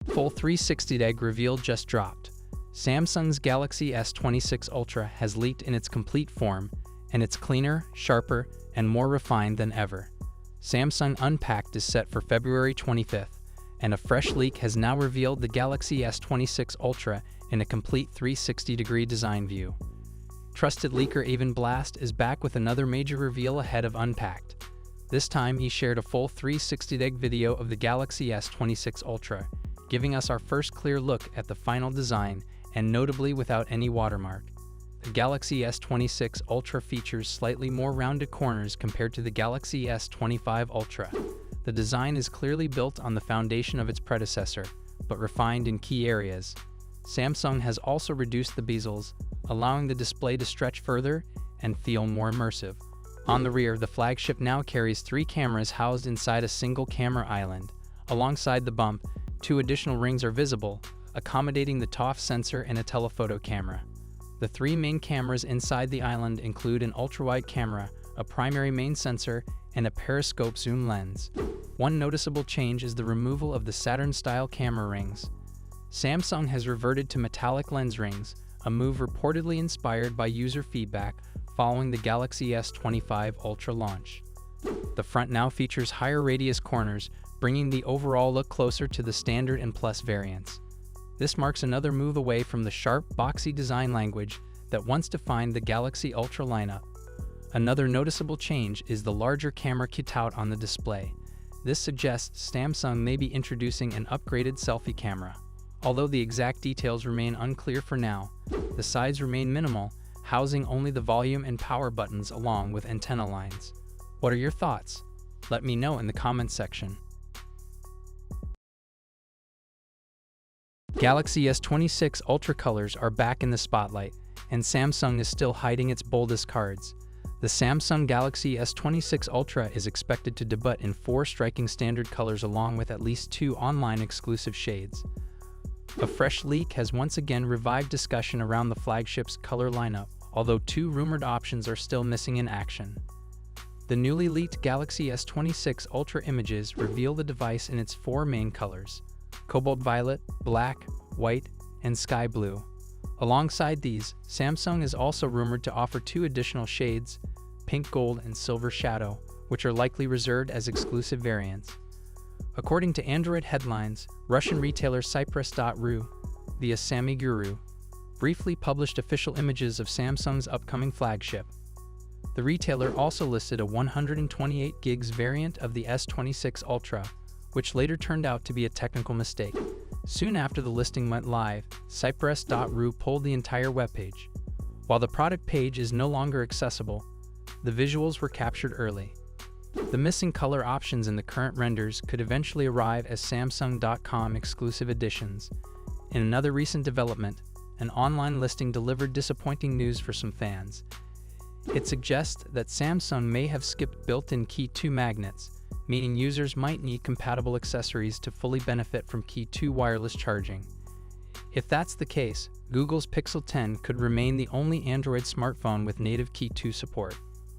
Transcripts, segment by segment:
Full 360° reveal just dropped. Samsung's Galaxy S26 Ultra has leaked in its complete form, and it's cleaner, sharper, and more refined than ever. Samsung Unpacked is set for February 25th, and a fresh leak has now revealed the Galaxy S26 Ultra in a complete 360° design view. Trusted leaker Avon Blast is back with another major reveal ahead of Unpacked. This time he shared a full 360° video of the Galaxy S26 Ultra, giving us our first clear look at the final design, and notably without any watermark. The Galaxy S26 Ultra features slightly more rounded corners compared to the Galaxy S25 Ultra. The design is clearly built on the foundation of its predecessor, but refined in key areas. Samsung has also reduced the bezels, allowing the display to stretch further and feel more immersive. On the rear, the flagship now carries 3 cameras housed inside a single camera island. Alongside the bump, 2 additional rings are visible, accommodating the TOF sensor and a telephoto camera. The 3 main cameras inside the island include an ultrawide camera, a primary main sensor, and a periscope zoom lens. One noticeable change is the removal of the Saturn-style camera rings. Samsung has reverted to metallic lens rings, a move reportedly inspired by user feedback following the Galaxy S25 Ultra launch. The front now features higher radius corners, bringing the overall look closer to the Standard and Plus variants. This marks another move away from the sharp, boxy design language that once defined the Galaxy Ultra lineup. Another noticeable change is the larger camera cutout on the display. This suggests Samsung may be introducing an upgraded selfie camera. Although the exact details remain unclear for now, the sides remain minimal, housing only the volume and power buttons along with antenna lines. What are your thoughts? Let me know in the comments section. Galaxy S26 Ultra colors are back in the spotlight, and Samsung is still hiding its boldest cards. The Samsung Galaxy S26 Ultra is expected to debut in 4 striking standard colors along with at least 2 online exclusive shades. A fresh leak has once again revived discussion around the flagship's color lineup, although 2 rumored options are still missing in action. The newly leaked Galaxy S26 Ultra images reveal the device in its 4 main colors: cobalt violet, black, white, and sky blue. Alongside these, Samsung is also rumored to offer 2 additional shades, pink gold and silver shadow, which are likely reserved as exclusive variants. According to Android headlines, Russian retailer Cypress.ru, the Asami Guru, briefly published official images of Samsung's upcoming flagship. The retailer also listed a 128GB variant of the S26 Ultra, which later turned out to be a technical mistake. Soon after the listing went live, Cypress.ru pulled the entire webpage. While the product page is no longer accessible, the visuals were captured early. The missing color options in the current renders could eventually arrive as Samsung.com exclusive editions. In another recent development, an online listing delivered disappointing news for some fans. It suggests that Samsung may have skipped built-in Key 2 magnets, meaning users might need compatible accessories to fully benefit from Key 2 wireless charging. If that's the case, Google's Pixel 10 could remain the only Android smartphone with native Key 2 support.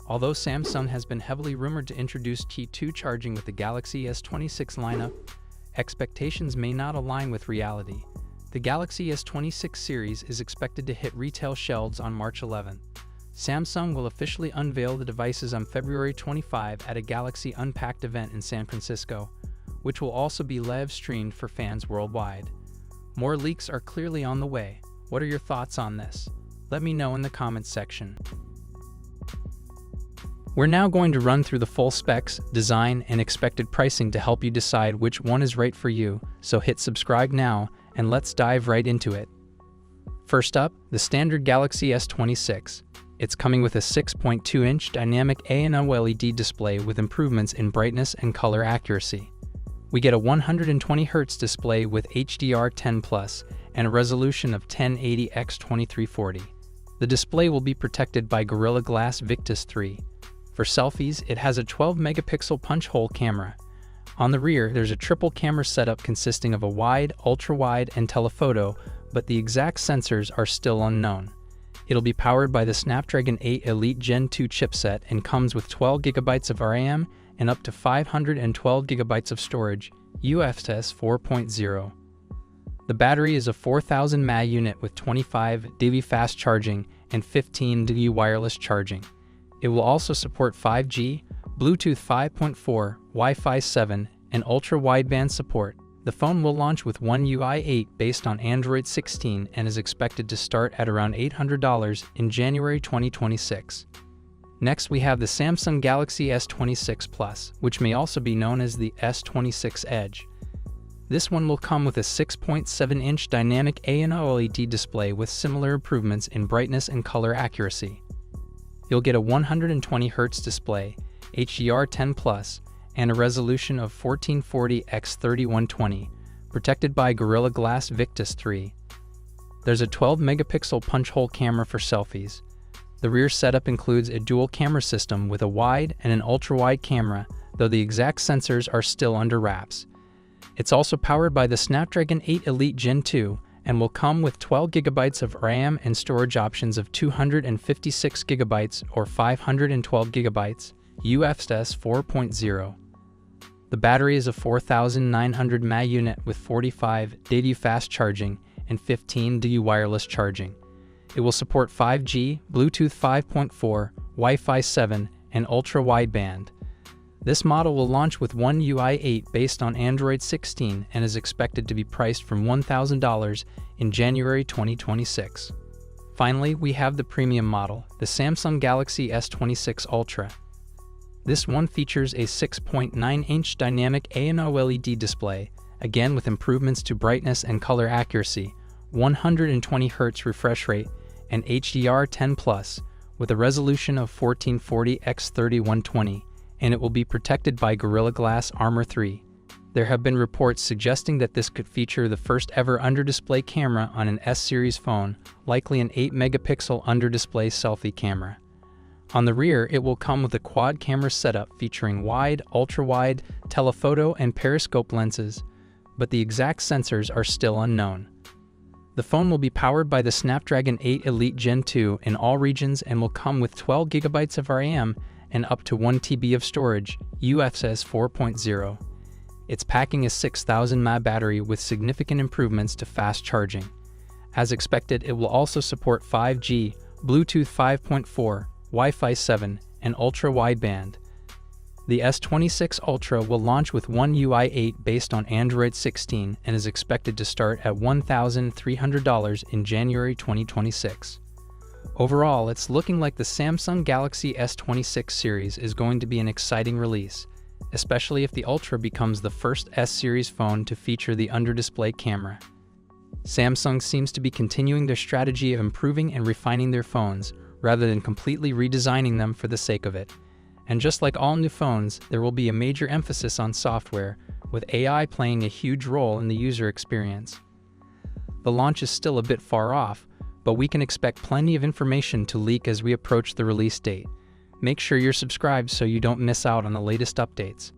Although Samsung has been heavily rumored to introduce Key 2 charging with the Galaxy S26 lineup, expectations may not align with reality. The Galaxy S26 series is expected to hit retail shelves on March 11th. Samsung will officially unveil the devices on February 25 at a Galaxy Unpacked event in San Francisco, which will also be live-streamed for fans worldwide. More leaks are clearly on the way. What are your thoughts on this? Let me know in the comments section. We're now going to run through the full specs, design, and expected pricing to help you decide which one is right for you, so hit subscribe now, and let's dive right into it. First up, the standard Galaxy S26. It's coming with a 6.2-inch dynamic A&OLED display with improvements in brightness and color accuracy. We get a 120Hz display with HDR10+ and a resolution of 1080x2340. The display will be protected by Gorilla Glass Victus 3. For selfies, it has a 12-megapixel punch-hole camera. On the rear, there's a triple camera setup consisting of a wide, ultra-wide, and telephoto, but the exact sensors are still unknown. It'll be powered by the Snapdragon 8 Elite Gen 2 chipset and comes with 12GB of RAM and up to 512GB of storage, UFS 4.0. The battery is a 4000 mAh unit with 25 dB fast charging and 15 dB wireless charging. It will also support 5G, Bluetooth 5.4, Wi-Fi 7, and ultra-wideband support. The phone will launch with One UI 8 based on Android 16 and is expected to start at around $800 in January 2026. Next, we have the Samsung Galaxy S26 Plus, which may also be known as the S26 Edge. This one will come with a 6.7-inch dynamic AMOLED display with similar improvements in brightness and color accuracy. You'll get a 120Hz display, HDR10+, and a resolution of 1440x3120, protected by Gorilla Glass Victus 3. There's a 12-megapixel punch-hole camera for selfies. The rear setup includes a dual camera system with a wide and an ultra-wide camera, though the exact sensors are still under wraps. It's also powered by the Snapdragon 8 Elite Gen 2 and will come with 12 GB of RAM and storage options of 256 GB or 512 GB, UFS 4.0. The battery is a 4900 mAh unit with 45 dB fast charging and 15 dB wireless charging. It will support 5G, Bluetooth 5.4, Wi-Fi 7, and ultra-wideband. This model will launch with One UI 8 based on Android 16 and is expected to be priced from $1,000 in January 2026. Finally, we have the premium model, the Samsung Galaxy S26 Ultra. This one features a 6.9-inch dynamic AMOLED display, again with improvements to brightness and color accuracy, 120Hz refresh rate, and HDR10+, with a resolution of 1440x3120, and it will be protected by Gorilla Glass Armor 3. There have been reports suggesting that this could feature the first ever under-display camera on an S-series phone, likely an 8-megapixel under-display selfie camera. On the rear, it will come with a quad camera setup featuring wide, ultra-wide, telephoto, and periscope lenses, but the exact sensors are still unknown. The phone will be powered by the Snapdragon 8 Elite Gen 2 in all regions and will come with 12 GB of RAM and up to 1 TB of storage, UFS 4.0. It's packing a 6000 mAh battery with significant improvements to fast charging. As expected, it will also support 5G, Bluetooth 5.4, Wi-Fi 7, and ultra-wideband. The S26 Ultra will launch with One UI 8 based on Android 16 and is expected to start at $1,300 in January 2026. Overall, it's looking like the Samsung Galaxy S26 series is going to be an exciting release, especially if the Ultra becomes the first S-series phone to feature the under-display camera. Samsung seems to be continuing their strategy of improving and refining their phones, rather than completely redesigning them for the sake of it. And just like all new phones, there will be a major emphasis on software, with AI playing a huge role in the user experience. The launch is still a bit far off, but we can expect plenty of information to leak as we approach the release date. Make sure you're subscribed so you don't miss out on the latest updates.